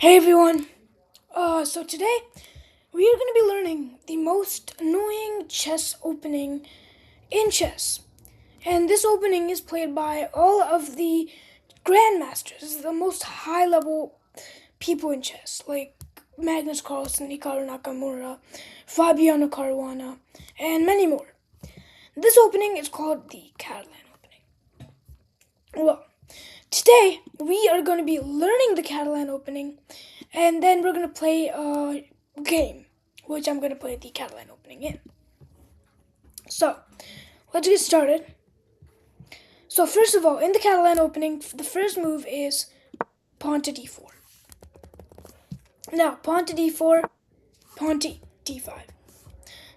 Hey everyone! So today we are going to be learning the most annoying chess opening in chess. And this opening is played by all of the grandmasters, the most high level people in chess, like Magnus Carlsen, Hikaru Nakamura, Fabiano Caruana, and many more. This opening is called the Catalan Opening. Well, today we are going to be learning the Catalan Opening, and then we're going to play a game, which I'm going to play the Catalan Opening in. So, let's get started. So first of all, in the Catalan Opening, the first move is pawn to d4. Now, pawn to d4, pawn to d5.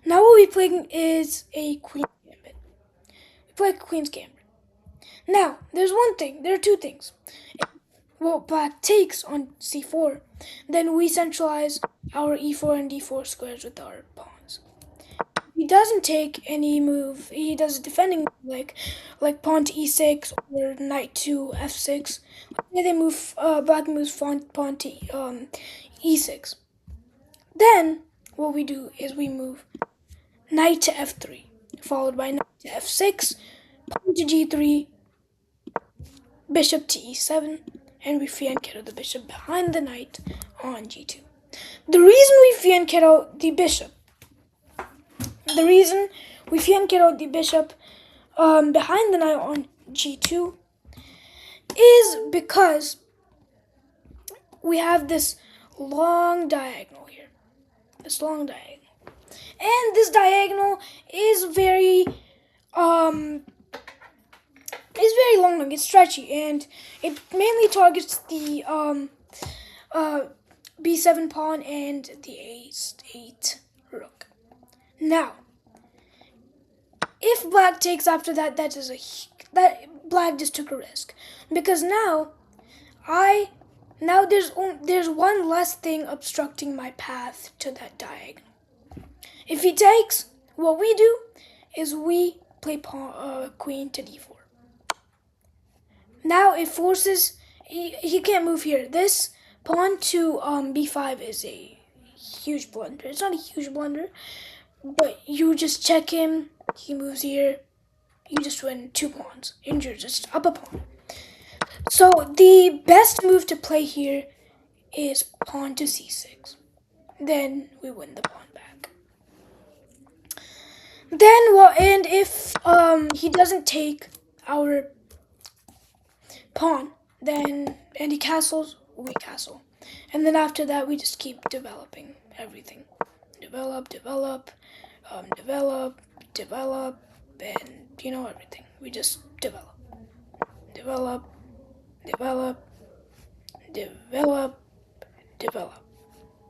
Now what we're playing is a queen gambit. We play queen's gambit. Now, there are two things. Well, black takes on c4, then we centralize our e4 and d4 squares with our pawns. He doesn't take any move. He does a defending move like pawn to e6 or knight to f6. They move. Black moves pawn to e6. Then what we do is we move knight to f3, followed by knight to f6, pawn to g3, bishop to e7, and we fianchetto the bishop behind the knight on g2. The reason we fianchetto the bishop behind the knight on g2 is because we have this long diagonal here. And this diagonal is very long, it's stretchy, and it mainly targets the b7 pawn and the a8 rook. Now, if black takes after that, that black just took a risk, because now there's one less thing obstructing my path to that diagonal. If he takes, what we do is we play queen to d4. Now it forces, he can't move here. This pawn to b5 is a huge blunder. It's not a huge blunder, but you just check him, he moves here, you just win 2 pawns, and you're just up a pawn. So the best move to play here is pawn to c6. Then we win the pawn back. And if he doesn't take our pawn, and he castles, we castle. And then after that, we just keep developing everything. Develop, and everything. We just develop,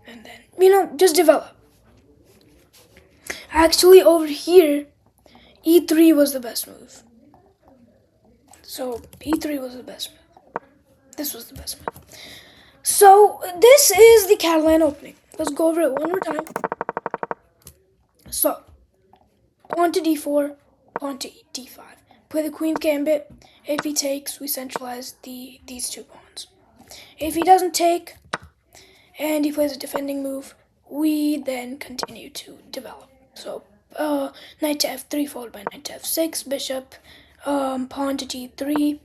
and then, just develop. Actually, over here, e3 was the best move. So e3 was the best move. This was the best move. So this is the Catalan Opening. Let's go over it one more time. So, pawn to d4, pawn to d5. Play the queen's gambit. If he takes, we centralize these 2 pawns. If he doesn't take, and he plays a defending move, we then continue to develop. So, knight to f3 followed by knight to f6, bishop, pawn to g3,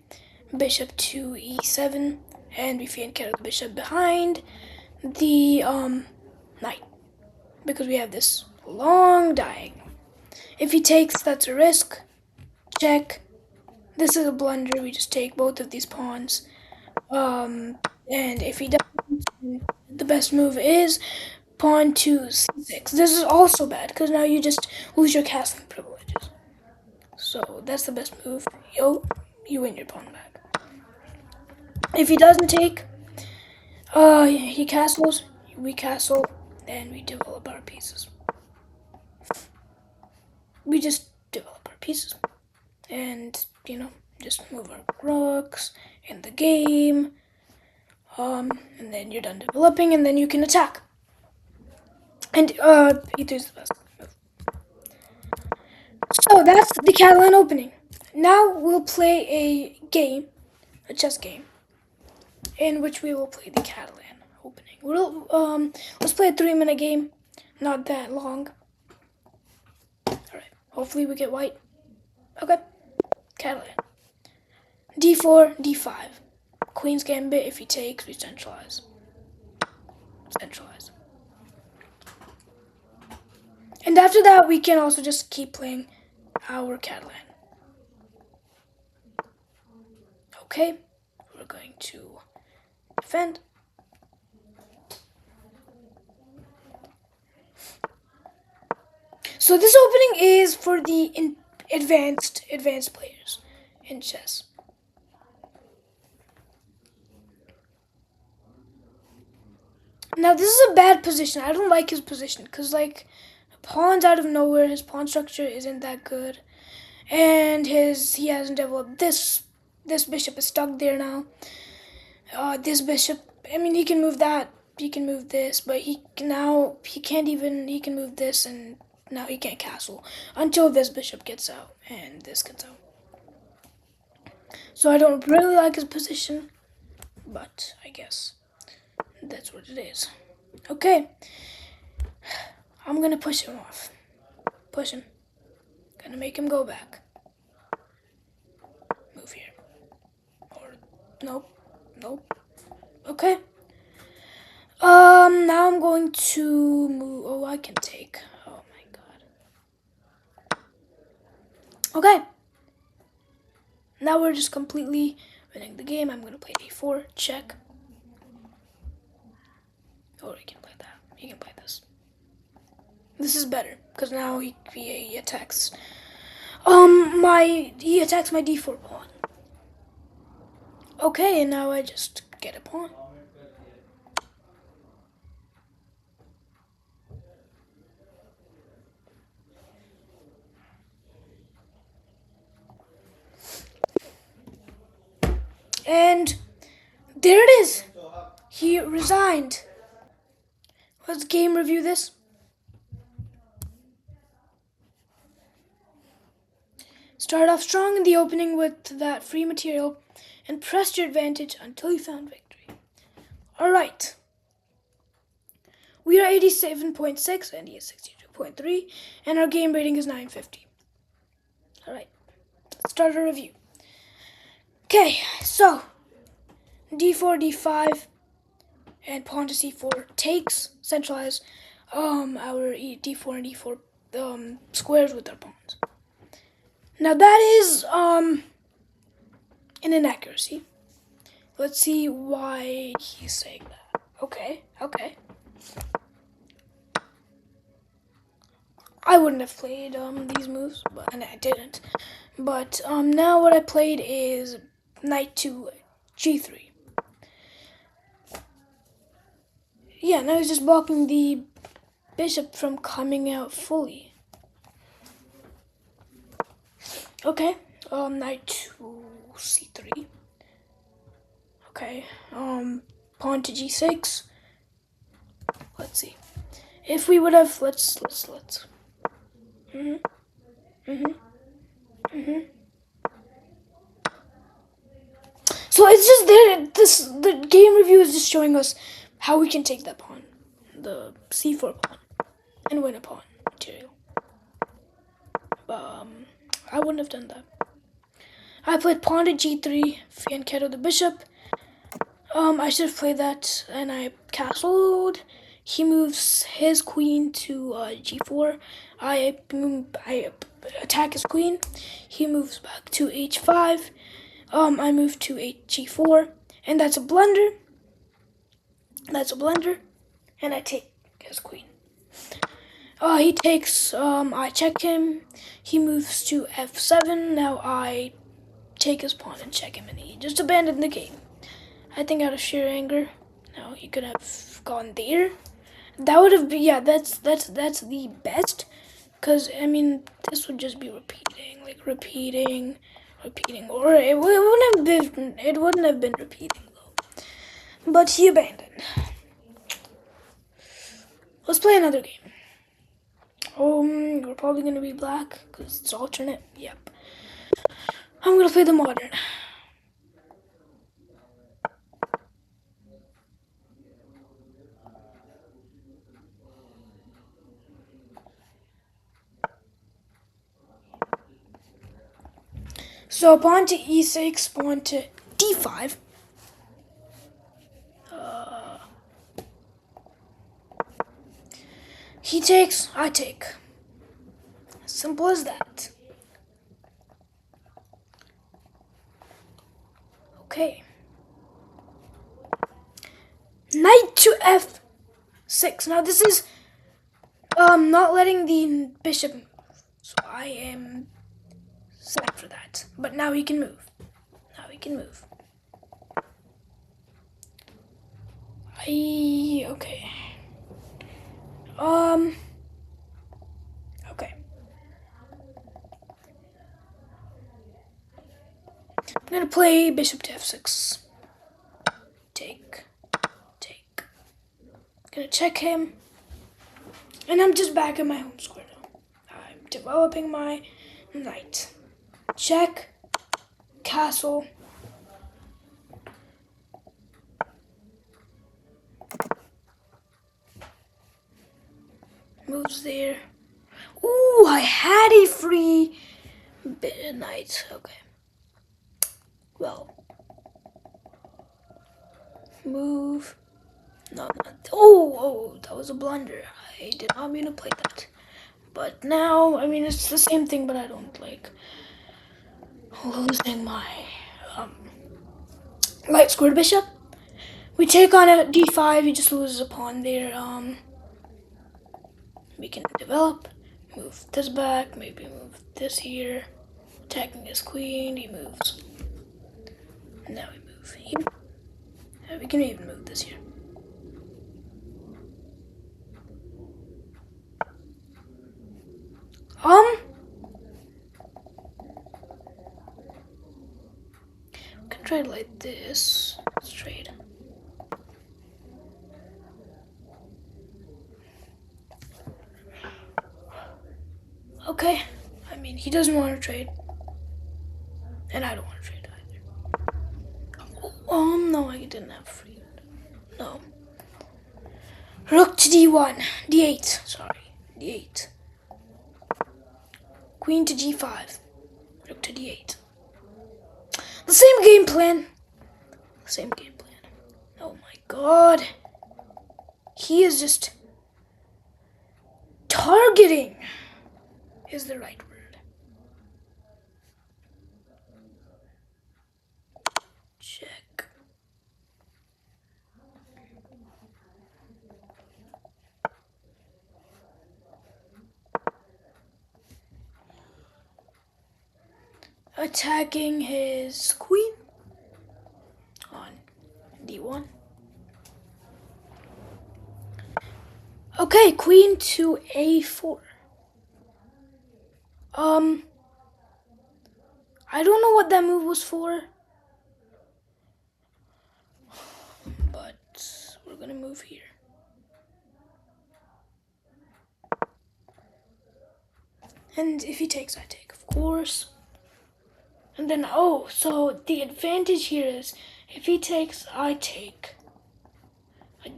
bishop to e7, and we fianchetto the bishop behind the knight, because we have this long diagonal. If he takes, that's a risk. Check. This is a blunder. We just take both of these pawns. And if he doesn't, the best move is pawn to c6. This is also bad, because now you just lose your castling privileges. So that's the best move. You win your pawn back. If he doesn't take, he castles, we castle, and we develop our pieces. We just develop our pieces. And, just move our rooks in the game. And then you're done developing, and then you can attack. And e3 is the best move. So that's the Catalan Opening. Now we'll play a chess game, in which we will play the Catalan opening. Let's play a 3-minute game. Not that long. Alright. Hopefully we get white. Okay. Catalan. D4, D5. Queen's Gambit. If he takes, we centralize. Centralize. And after that, we can also just keep playing our Catalan. Okay. We're going to defend. So this opening is for the advanced players in chess. Now this is a bad position. I don't like his position because like pawn's out of nowhere. His pawn structure isn't that good, and he hasn't developed this. This bishop is stuck there now. This bishop. I mean, he can move that. He can move this, but he can move this, and now he can't castle until this bishop gets out and this gets out. So I don't really like his position, but I guess that's what it is. Okay. I'm gonna push him off. Push him. Gonna make him go back. Move here. Or nope. Nope. Okay. Now I'm going to move. Oh, I can take. Oh my god. Okay. Now we're just completely winning the game. I'm gonna play d4, check. Or he can play that. He can play this. This is better because now he attacks. He attacks my d4 pawn. Okay, and now I just get a pawn. And there it is. He resigned. Let's game review this. Start off strong in the opening with that free material and pressed your advantage until you found victory. Alright. We are 87.6 and he is 62.3 and our game rating is 950. Alright. Let's start a review. Okay, so d4, d5, and pawn to c4 takes, centralize our d4 and d4 squares with our pawns. Now that is an inaccuracy. Let's see why he's saying that. Okay. I wouldn't have played these moves, and I didn't. But now what I played is knight to g3. Yeah, now he's just blocking the bishop from coming out fully. Okay, knight to c3. Okay, pawn to g6. Let's see. If we would have, let's. So it's just there. The game review is just showing us how we can take that pawn, the c4 pawn, and win a pawn material. I wouldn't have done that. I played pawn to g3, fianchetto the bishop. I should have played that, and I castled. He moves his queen to g4. I attack his queen. He moves back to h5. I move to g4, and that's a blunder. And I take his queen. He takes. I check him. He moves to f7. Now I take his pawn and check him, and he just abandoned the game. I think out of sheer anger. No, he could have gone there. That would have been, yeah, that's the best. Because, I mean, this would just be repeating. Or it wouldn't have been repeating, though. But he abandoned. Let's play another game. We're probably going to be black, because it's alternate. Yep. I'm going to play the modern. So pawn to e6, pawn to d5. He takes, I take. Simple as that. Okay. Knight to f6. Now this is not letting the bishop move. So I am set for that. But now he can move. Now he can move. Okay. Okay. I'm gonna play bishop to f6. Take. Gonna check him. And I'm just back in my home square now. I'm developing my knight. Check. Castle. Moves there. Ooh, I had a free knight. Okay. Well. Move. No, not. Oh, that was a blunder. I did not mean to play that. But now, I mean, it's the same thing, but I don't like losing my light squared bishop. We take on a d5. He just loses a pawn there. We can develop. Move this back. Maybe move this here. Attacking his queen. He moves. Now we move here. We can even move this here. We can try it like this. Let's trade. Okay. I mean, he doesn't want to trade. And I don't want to trade either. No, I didn't have free. No. Rook to d1. d8. Sorry. d8. Queen to g5. Rook to d8. The same game plan. Same game plan. Oh my god. He is just targeting is the right word. Check. Attacking his queen on d1. Okay, queen to a4. I don't know what that move was for, but we're gonna move here. And if he takes, I take, of course. And then, so the advantage here is if he takes, I take.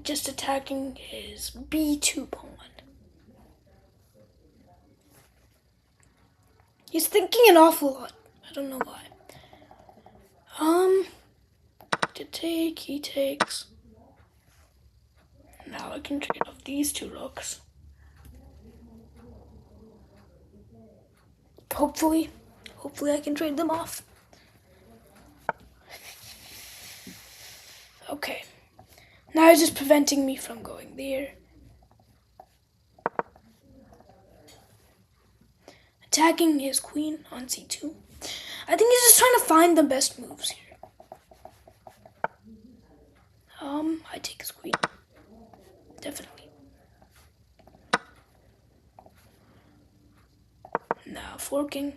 Just attacking his b2 pawn. He's thinking an awful lot. I don't know why. To take, he takes. Now I can trade off these two rooks. Hopefully I can trade them off. Okay. Now he's just preventing me from going there. Attacking his queen on c2. I think he's just trying to find the best moves here. I take his queen. Definitely. Now forking.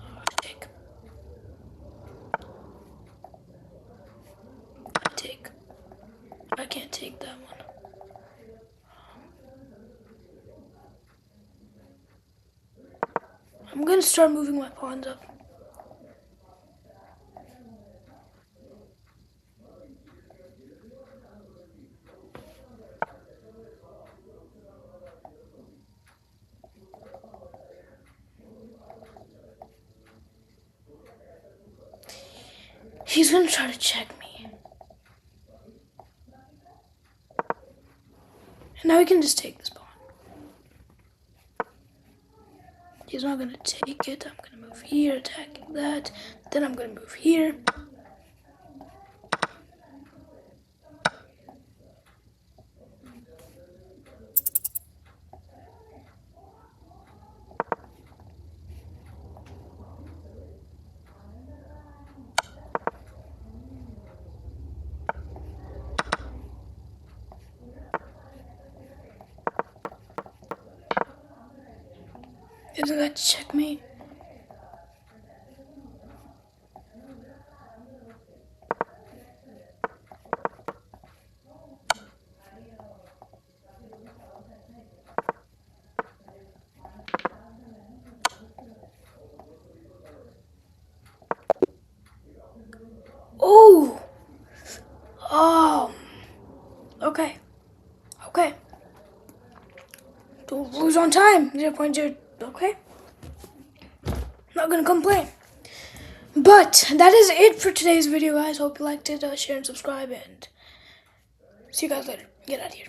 I take. I can't take that one. I'm gonna start moving my pawns up. He's gonna try to check me. And now we can just take this pawn. He's not gonna take it. I'm gonna move here, attacking that. Then I'm gonna move here. Isn't that checkmate? Oh! Oh! Okay. Okay. Don't lose on time. 0.0. Okay. Not gonna complain. But that is it for today's video, guys. Hope you liked it. Share and subscribe, and see you guys later. Get out of here.